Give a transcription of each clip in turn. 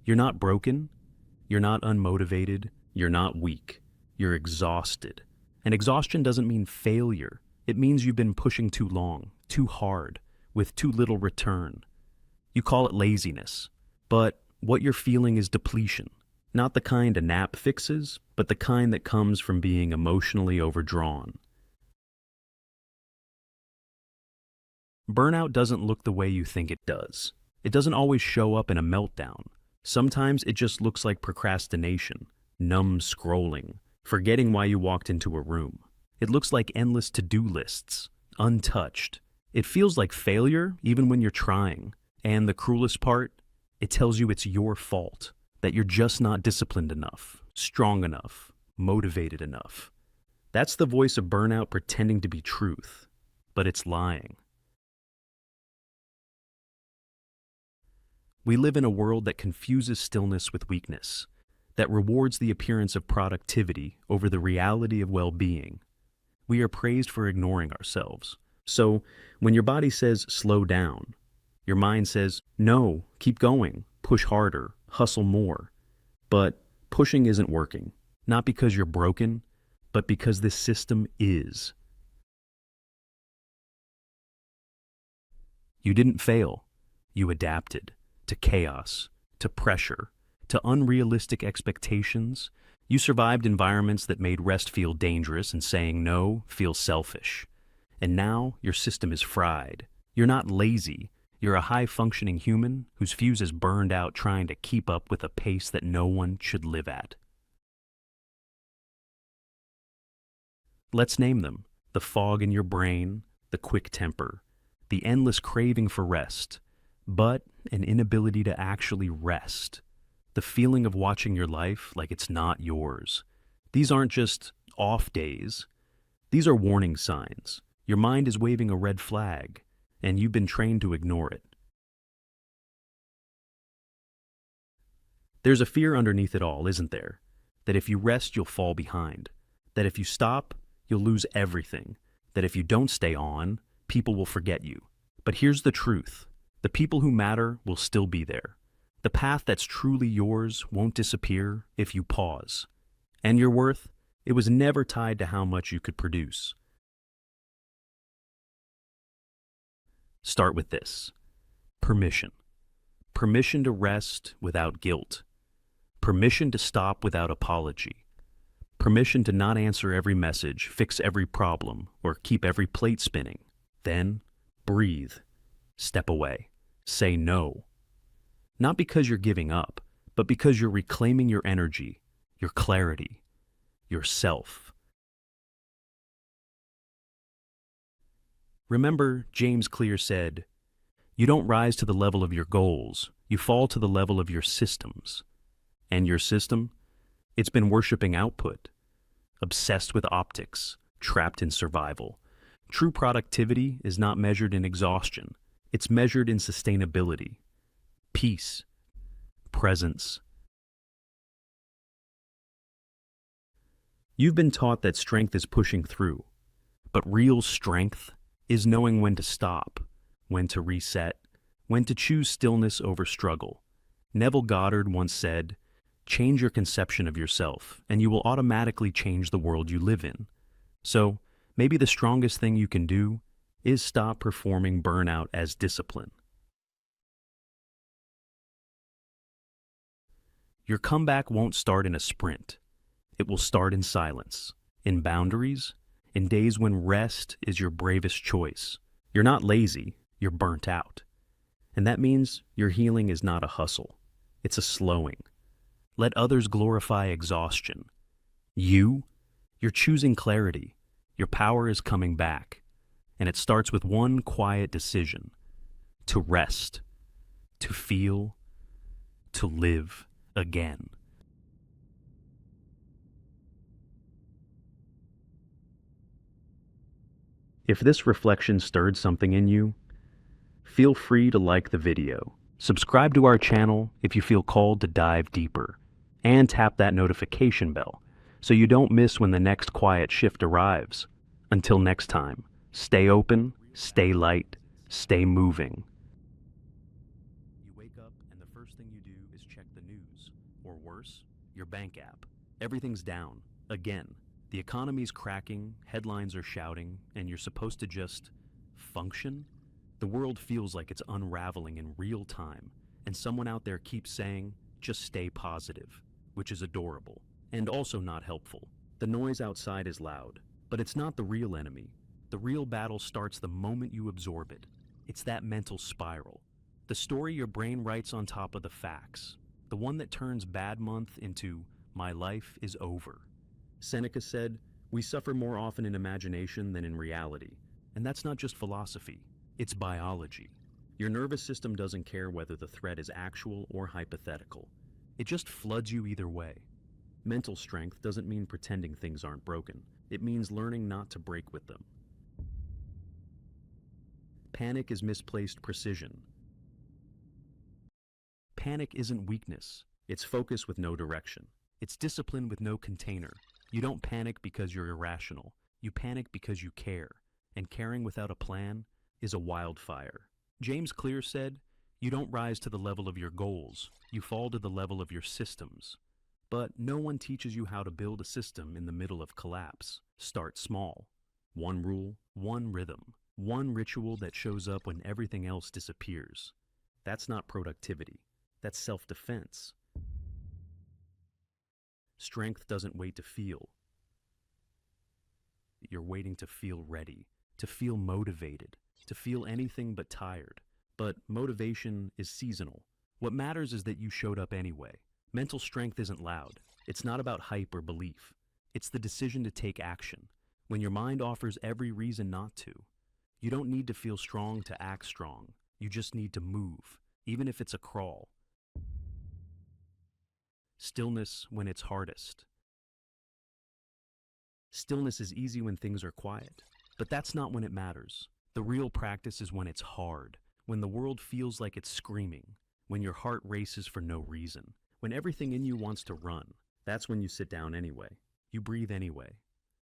You're not broken. You're not unmotivated. You're not weak. You're exhausted. And exhaustion doesn't mean failure. It means you've been pushing too long, too hard, with too little return. You call it laziness. But what you're feeling is depletion. Not the kind a nap fixes, but the kind that comes from being emotionally overdrawn. Burnout doesn't look the way you think it does. It doesn't always show up in a meltdown. Sometimes it just looks like procrastination, numb scrolling, forgetting why you walked into a room. It looks like endless to-do lists, untouched. It feels like failure even when you're trying. And the cruelest part, it tells you it's your fault, that you're just not disciplined enough, strong enough, motivated enough. That's the voice of burnout pretending to be truth, but it's lying. We live in a world that confuses stillness with weakness, that rewards the appearance of productivity over the reality of well-being. We are praised for ignoring ourselves. So, when your body says, slow down, your mind says, no, keep going, push harder, hustle more. But pushing isn't working, not because you're broken, but because this system is. You didn't fail, you adapted. To chaos, to pressure, to unrealistic expectations. You survived environments that made rest feel dangerous and saying no feel selfish. And now your system is fried. You're not lazy. You're a high-functioning human whose fuse is burned out trying to keep up with a pace that no one should live at. Let's name them: the fog in your brain, the quick temper, the endless craving for rest, but an inability to actually rest. The feeling of watching your life like it's not yours. These aren't just off days. These are warning signs. Your mind is waving a red flag, and you've been trained to ignore it. There's a fear underneath it all, isn't there? That if you rest, you'll fall behind. That if you stop, you'll lose everything. That if you don't stay on, people will forget you. But here's the truth. The people who matter will still be there. The path that's truly yours won't disappear if you pause. And your worth, it was never tied to how much you could produce. Start with this: permission. Permission to rest without guilt. Permission to stop without apology. Permission to not answer every message, fix every problem, or keep every plate spinning. Then, breathe. Step away. Say no. Not because you're giving up, but because you're reclaiming your energy, your clarity, yourself. Remember, James Clear said, "You don't rise to the level of your goals, you fall to the level of your systems." And your system? It's been worshiping output, obsessed with optics, trapped in survival. True productivity is not measured in exhaustion. It's measured in sustainability, peace, presence. You've been taught that strength is pushing through, but real strength is knowing when to stop, when to reset, when to choose stillness over struggle. Neville Goddard once said, "Change your conception of yourself, and you will automatically change the world you live in." So, maybe the strongest thing you can do is stop performing burnout as discipline. Your comeback won't start in a sprint. It will start in silence, in boundaries, in days when rest is your bravest choice. You're not lazy, you're burnt out. And that means your healing is not a hustle. It's a slowing. Let others glorify exhaustion. You're choosing clarity. Your power is coming back. And it starts with one quiet decision: to rest, to feel, to live again. If this reflection stirred something in you, feel free to like the video, subscribe to our channel if you feel called to dive deeper, and tap that notification bell so you don't miss when the next quiet shift arrives. Until next time, stay open, stay light, stay moving. You wake up and the first thing you do is check the news. your bank app. Everything's down. Again. The economy's cracking, headlines are shouting, and you're supposed to just function? The world feels like it's unraveling in real time, and someone out there keeps saying, just stay positive, which is adorable, and also not helpful. The noise outside is loud, but it's not the real enemy. The real battle starts the moment you absorb it. It's that mental spiral. The story your brain writes on top of the facts. The one that turns bad month into my life is over. Seneca said, we suffer more often in imagination than in reality. And that's not just philosophy, it's biology. Your nervous system doesn't care whether the threat is actual or hypothetical. It just floods you either way. Mental strength doesn't mean pretending things aren't broken. It means learning not to break with them. Panic is misplaced precision. Panic isn't weakness. It's focus with no direction. It's discipline with no container. You don't panic because you're irrational. You panic because you care. And caring without a plan is a wildfire. James Clear said, you don't rise to the level of your goals. You fall to the level of your systems. But no one teaches you how to build a system in the middle of collapse. Start small. One rule, one rhythm, one ritual that shows up when everything else disappears. That's not productivity. That's self-defense. Strength doesn't wait to feel. You're waiting to feel ready, to feel motivated, to feel anything but tired. But motivation is seasonal. What matters is that you showed up anyway. Mental strength isn't loud. It's not about hype or belief. It's the decision to take action. When your mind offers every reason not to. You don't need to feel strong to act strong. You just need to move, even if it's a crawl. Stillness when it's hardest. Stillness is easy when things are quiet, but that's not when it matters. The real practice is when it's hard, when the world feels like it's screaming, when your heart races for no reason, when everything in you wants to run. That's when you sit down anyway. You breathe anyway.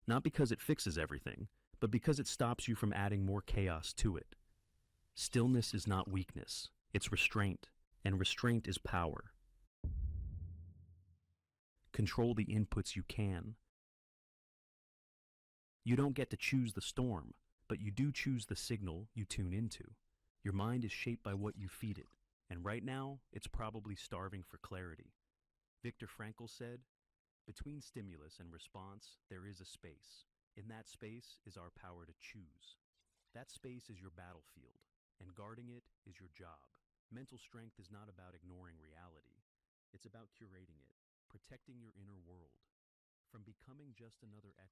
Not because it fixes everything, but because it stops you from adding more chaos to it. Stillness is not weakness, it's restraint, and restraint is power. Control the inputs you can. You don't get to choose the storm, but you do choose the signal you tune into. Your mind is shaped by what you feed it, and right now, it's probably starving for clarity. Viktor Frankl said, between stimulus and response, there is a space. In that space is our power to choose. That space is your battlefield, and guarding it is your job. Mental strength is not about ignoring reality. It's about curating it, protecting your inner world from becoming just another echo